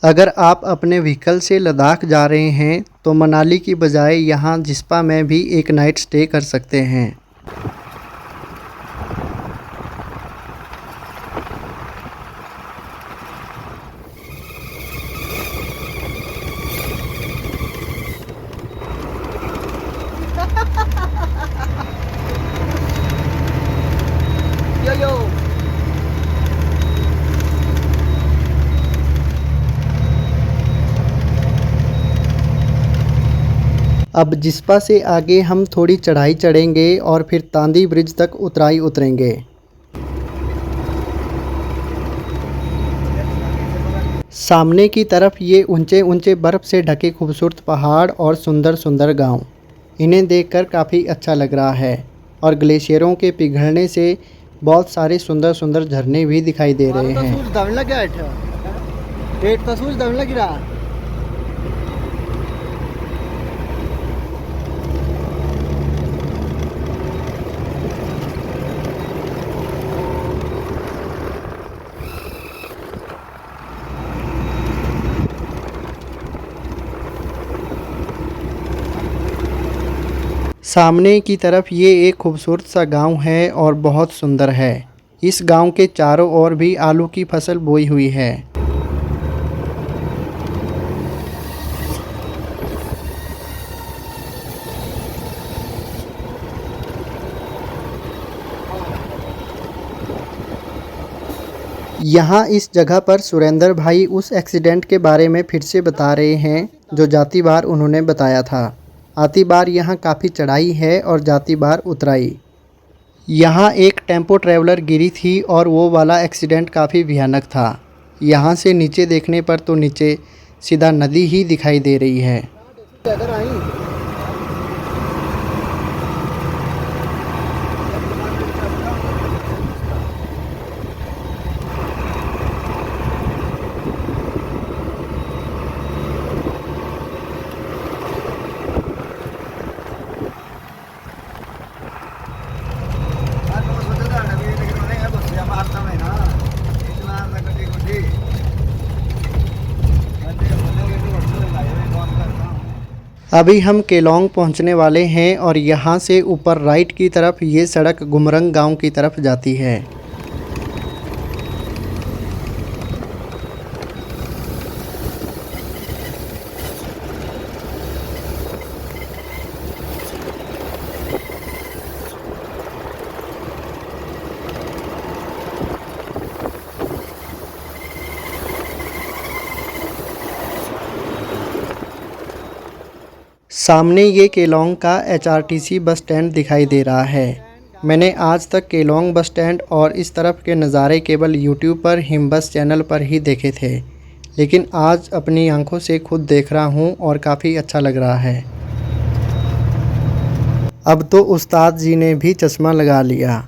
अगर आप अपने व्हीकल से लद्दाख जा रहे हैं तो मनाली की बजाय यहाँ जिस्पा में भी एक नाइट स्टे कर सकते हैं। अब जिस्पा से आगे हम थोड़ी चढ़ाई चढ़ेंगे और फिर तांदी ब्रिज तक उतराई उतरेंगे। सामने की तरफ ये ऊंचे ऊंचे बर्फ़ से ढके खूबसूरत पहाड़ और सुंदर सुंदर गांव, इन्हें देखकर काफ़ी अच्छा लग रहा है। और ग्लेशियरों के पिघलने से बहुत सारे सुंदर सुंदर झरने भी दिखाई दे रहे हैं। सामने की तरफ ये एक खूबसूरत सा गांव है और बहुत सुंदर है। इस गांव के चारों ओर भी आलू की फसल बोई हुई है। यहाँ इस जगह पर सुरेंद्र भाई उस एक्सीडेंट के बारे में फिर से बता रहे हैं जो जाती बार उन्होंने बताया था। आती बार यहाँ काफ़ी चढ़ाई है और जाती बार उतराई। यहाँ एक टेम्पो ट्रैवलर गिरी थी और वो वाला एक्सीडेंट काफ़ी भयानक था। यहाँ से नीचे देखने पर तो नीचे सीधा नदी ही दिखाई दे रही है। अभी हम केलोंग पहुंचने वाले हैं और यहाँ से ऊपर राइट की तरफ ये सड़क गुमरंग गांव की तरफ जाती है। सामने ये केलोंग का HRTC बस स्टैंड दिखाई दे रहा है। मैंने आज तक केलोंग बस स्टैंड और इस तरफ के नज़ारे केवल YouTube पर हिमबस चैनल पर ही देखे थे, लेकिन आज अपनी आंखों से खुद देख रहा हूँ और काफ़ी अच्छा लग रहा है। अब तो उस्ताद जी ने भी चश्मा लगा लिया।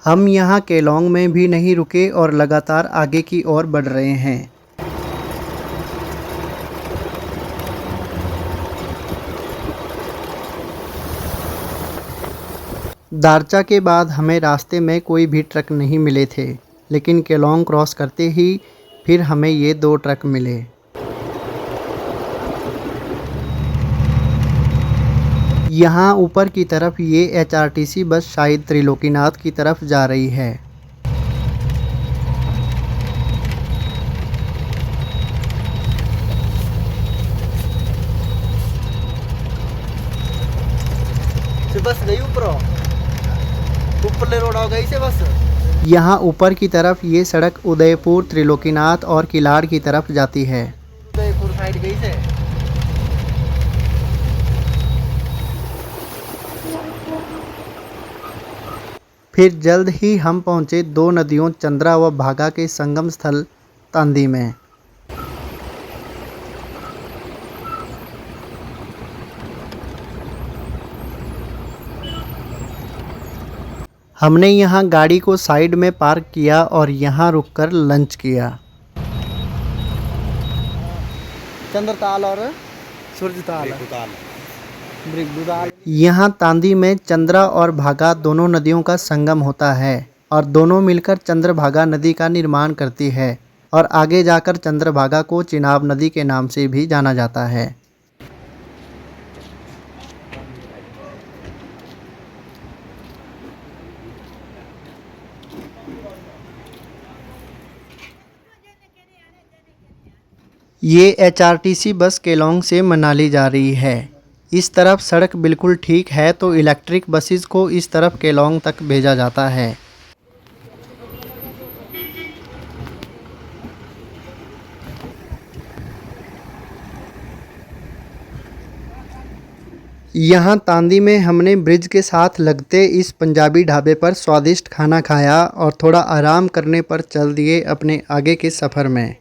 हम यहाँ केलोंग में भी नहीं रुके और लगातार आगे की ओर बढ़ रहे हैं। दारचा के बाद हमें रास्ते में कोई भी ट्रक नहीं मिले थे, लेकिन केलोंग क्रॉस करते ही फिर हमें ये 2 ट्रक मिले। यहाँ ऊपर की तरफ ये HRTC बस शायद त्रिलोकीनाथ की तरफ जा रही है। बस गई ऊपर रोड हो गई से बस। यहाँ ऊपर की तरफ ये सड़क उदयपुर, त्रिलोकीनाथ और किलाड़ की तरफ जाती है। उदयपुर साइड गई से। फिर जल्द ही हम पहुँचे 2 नदियों चंद्रा व भागा के संगम स्थल तांदी में। हमने यहाँ गाड़ी को साइड में पार्क किया और यहाँ रुककर लंच किया। चंद्रताल और सूर्यताल, यहाँ तांदी में चंद्रा और भागा दोनों नदियों का संगम होता है और दोनों मिलकर चंद्रभागा नदी का निर्माण करती है। और आगे जाकर चंद्रभागा को चिनाब नदी के नाम से भी जाना जाता है। ये एचआरटीसी बस केलोंग से मनाली जा रही है। इस तरफ सड़क बिल्कुल ठीक है तो इलेक्ट्रिक बसेस को इस तरफ केलोंग तक भेजा जाता है। यहाँ तांदी में हमने ब्रिज के साथ लगते इस पंजाबी ढाबे पर स्वादिष्ट खाना खाया और थोड़ा आराम करने पर चल दिए अपने आगे के सफ़र में।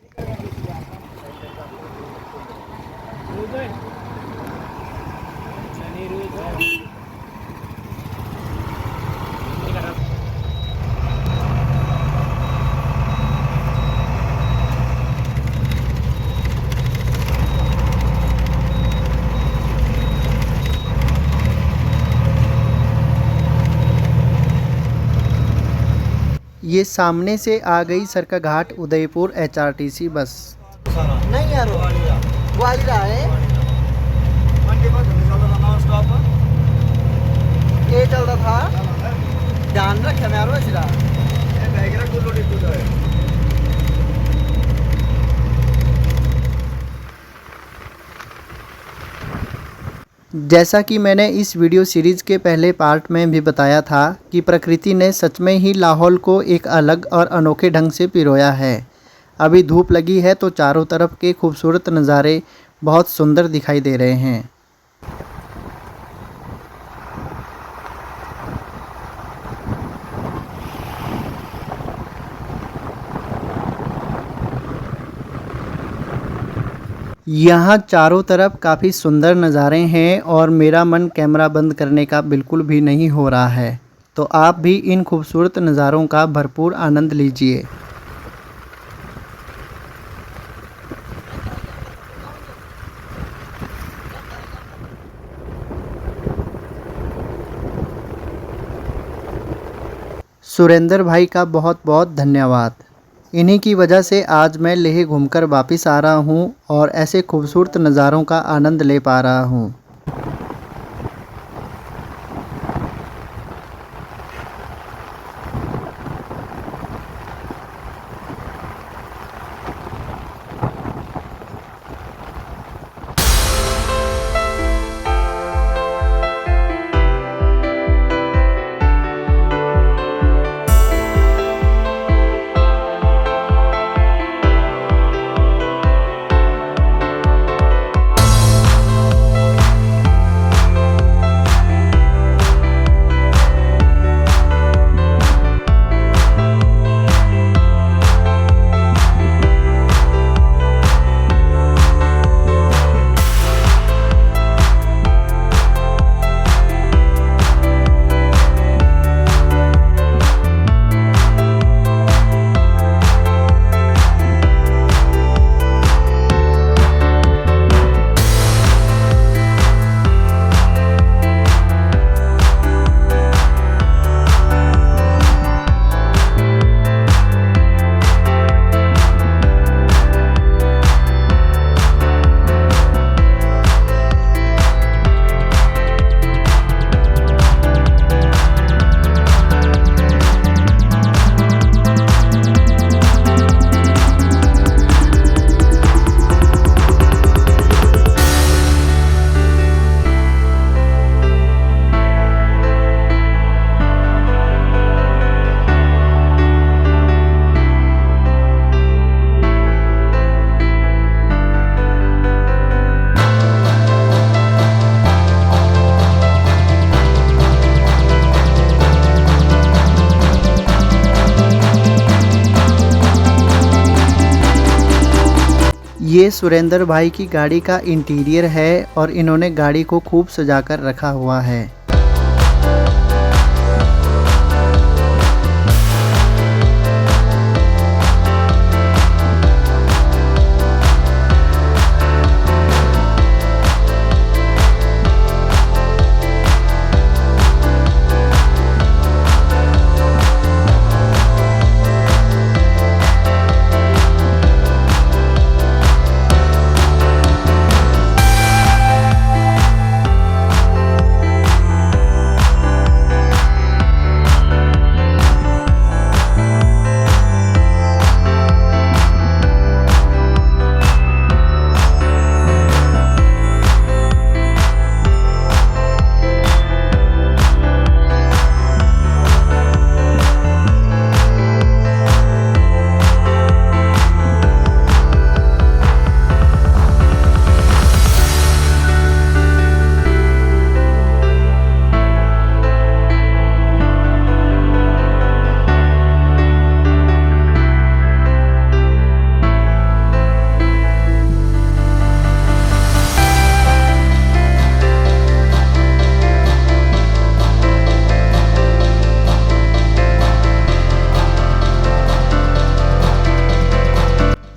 ये सामने से आ गई सरकाघाट उदयपुर एचआरटीसी बस। नहीं यार ग्वालियर है ये चल रहा था, ध्यान रखे मैं जैसा कि मैंने इस वीडियो सीरीज़ के पहले पार्ट में भी बताया था कि प्रकृति ने सच में ही लाहौल को एक अलग और अनोखे ढंग से पिरोया है। अभी धूप लगी है तो चारों तरफ के खूबसूरत नज़ारे बहुत सुंदर दिखाई दे रहे हैं। यहाँ चारों तरफ काफ़ी सुंदर नज़ारे हैं और मेरा मन कैमरा बंद करने का बिल्कुल भी नहीं हो रहा है, तो आप भी इन खूबसूरत नज़ारों का भरपूर आनंद लीजिए। सुरेंद्र भाई का बहुत बहुत धन्यवाद। इन्हीं की वजह से आज मैं लेह घूमकर वापस आ रहा हूँ और ऐसे खूबसूरत नज़ारों का आनंद ले पा रहा हूँ। ये सुरेंद्र भाई की गाड़ी का इंटीरियर है और इन्होंने गाड़ी को खूब सजा कर रखा हुआ है।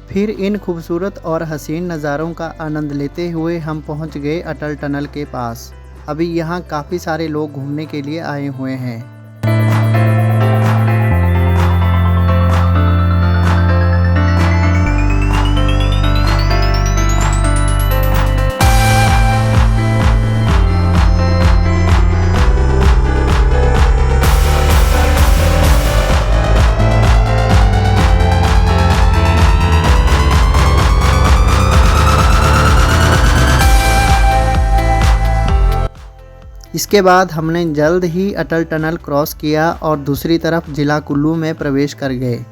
फिर इन खूबसूरत और हसीन नज़ारों का आनंद लेते हुए हम पहुंच गए अटल टनल के पास। अभी यहाँ काफ़ी सारे लोग घूमने के लिए आए हुए हैं। इसके बाद हमने जल्द ही अटल टनल क्रॉस किया और दूसरी तरफ जिला कुल्लू में प्रवेश कर गए।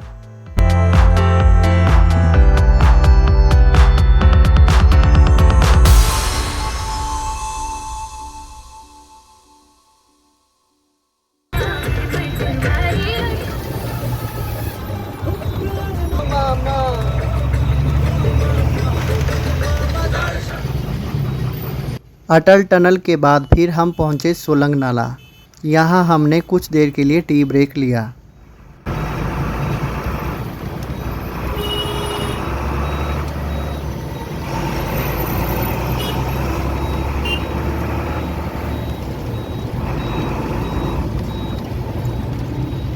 अटल टनल के बाद फिर हम पहुंचे सोलंग नाला। यहाँ हमने कुछ देर के लिए टी ब्रेक लिया।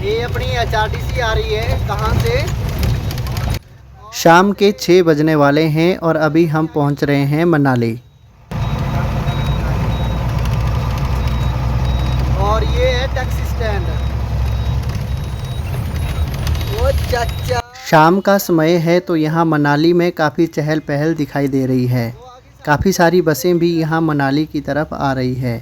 ये अपनी HRTC आ रही है कहाँ से? शाम के 6 बजने वाले हैं और अभी हम पहुंच रहे हैं मनाली। और ये है टैक्सी स्टैंड। ओ चाचा। शाम का समय है तो यहाँ मनाली में काफ़ी चहल पहल दिखाई दे रही है। काफ़ी सारी बसें भी यहाँ मनाली की तरफ आ रही है।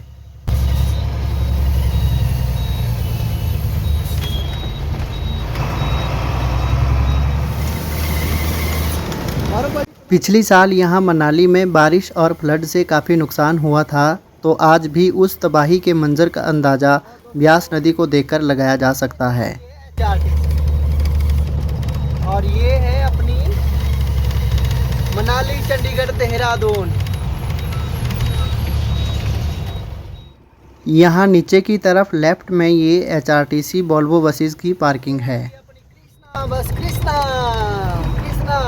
पिछली साल यहाँ मनाली में बारिश और फ्लड से काफ़ी नुकसान हुआ था, तो आज भी उस तबाही के मंजर का अंदाज़ा ब्यास नदी को देखकर लगाया जा सकता है। और ये है अपनी मनाली चंडीगढ़ देहरादून। यहाँ नीचे की तरफ लेफ्ट में ये HRTC वोल्वो बसेस की पार्किंग है। बस कृष्णा कृष्णा।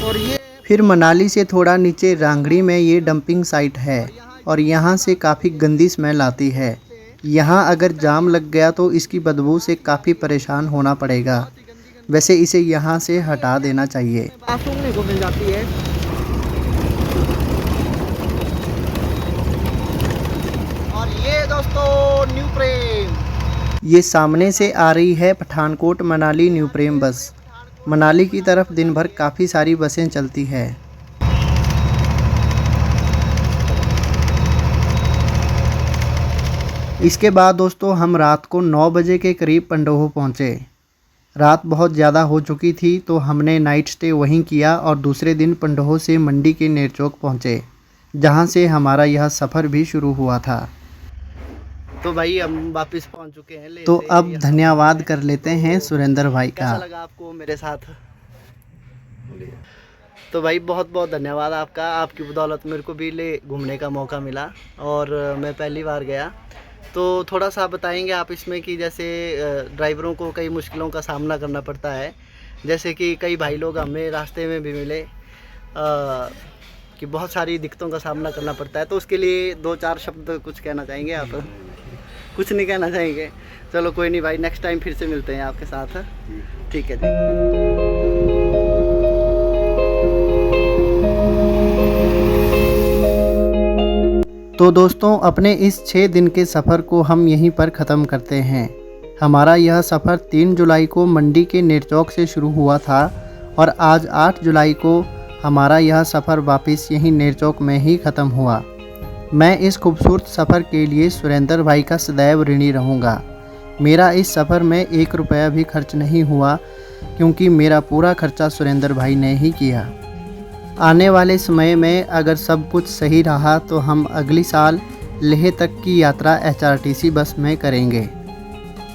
और ये फिर मनाली से थोड़ा नीचे रांगड़ी में ये डंपिंग साइट है और यहाँ से काफ़ी गंदी स्मेल आती है। यहाँ अगर जाम लग गया तो इसकी बदबू से काफ़ी परेशान होना पड़ेगा। वैसे इसे यहाँ से हटा देना चाहिए। सूंघने को मिल जाती है। और ये दोस्तों न्यू प्रेम, ये सामने से आ रही है पठानकोट मनाली न्यू प्रेम बस। मनाली की तरफ दिन भर काफ़ी सारी बसें चलती है। इसके बाद दोस्तों हम रात को 9 बजे के करीब पंडोह पहुँचे। रात बहुत ज़्यादा हो चुकी थी तो हमने नाइट स्टे वहीं किया और दूसरे दिन पंडोह से मंडी के नेरचौक पहुँचे, जहाँ से हमारा यह सफ़र भी शुरू हुआ था। तो भाई हम वापस पहुंच चुके हैं। तो अब धन्यवाद कर लेते हैं सुरेंद्र भाई का। कैसा लगा आपको मेरे साथ? तो भाई बहुत बहुत धन्यवाद आपका। आपकी बदौलत मेरे को भी ले घूमने का मौका मिला और मैं पहली बार गया। तो थोड़ा सा बताएंगे आप इसमें कि जैसे ड्राइवरों को कई मुश्किलों का सामना करना पड़ता है, जैसे कि कई भाई लोग हमें रास्ते में भी मिले कि बहुत सारी दिक्कतों का सामना करना पड़ता है। तो उसके लिए 2-4 शब्द कुछ कहना चाहेंगे आप? कुछ नहीं कहना चाहेंगे? चलो कोई नहीं भाई, नेक्स्ट टाइम फिर से मिलते हैं आपके साथ। ठीक है जी। तो दोस्तों अपने इस 6 दिन के सफ़र को हम यहीं पर ख़त्म करते हैं। हमारा यह सफ़र 3 जुलाई को मंडी के नेरचौक से शुरू हुआ था और आज 8 जुलाई को हमारा यह सफ़र वापस यहीं नेरचौक में ही ख़त्म हुआ। मैं इस खूबसूरत सफ़र के लिए सुरेंद्र भाई का सदैव ऋणी रहूँगा। मेरा इस सफ़र में 1 रुपया भी खर्च नहीं हुआ, क्योंकि मेरा पूरा खर्चा सुरेंद्र भाई ने ही किया। आने वाले समय में अगर सब कुछ सही रहा तो हम अगली साल लेह तक की यात्रा HRTC बस में करेंगे।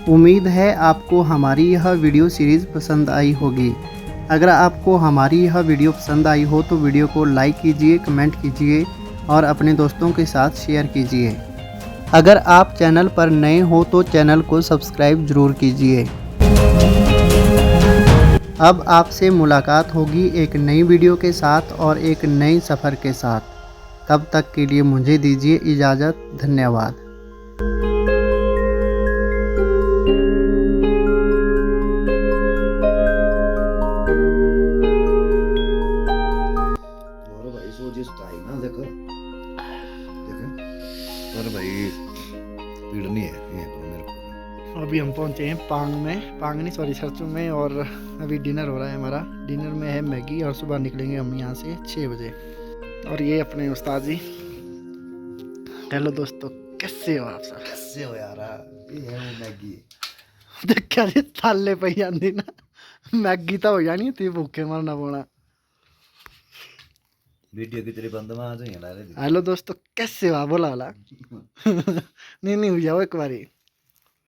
उम्मीद है आपको हमारी यह वीडियो सीरीज़ पसंद आई होगी। अगर आपको हमारी यह वीडियो पसंद आई हो तो वीडियो को लाइक कीजिए, कमेंट कीजिए और अपने दोस्तों के साथ शेयर कीजिए। अगर आप चैनल पर नए हो तो चैनल को सब्सक्राइब जरूर कीजिए। अब आपसे मुलाकात होगी एक नई वीडियो के साथ और एक नई सफ़र के साथ। तब तक के लिए मुझे दीजिए इजाज़त। धन्यवाद। और भाई सोजिश तो आई ना, देखो देखे, पर भाई पीड़ नहीं है, ये करो मेरे को। अभी हम पहुंचे हैं पांग में, पांग नहीं सॉरी सरसों में, और अभी डिनर हो रहा है हमारा। डिनर में है मैगी और सुबह निकलेंगे हम यहाँ से 6 बजे। और ये अपने उस्ताद जी। हेलो दोस्तों, कैसे हो आप सब? कैसे हो यार, ये है वो मैगी। देखा जी थाले पे आंदी ना मैगी तो हो जानी थी, भूखे मरना पौना। वीडियो की तेरी बंद में आ जाएंगे ना रे। हेलो दोस्तों, कैसे हो आप? बोला वाला नहीं नहीं, हो जाओ एक बारी।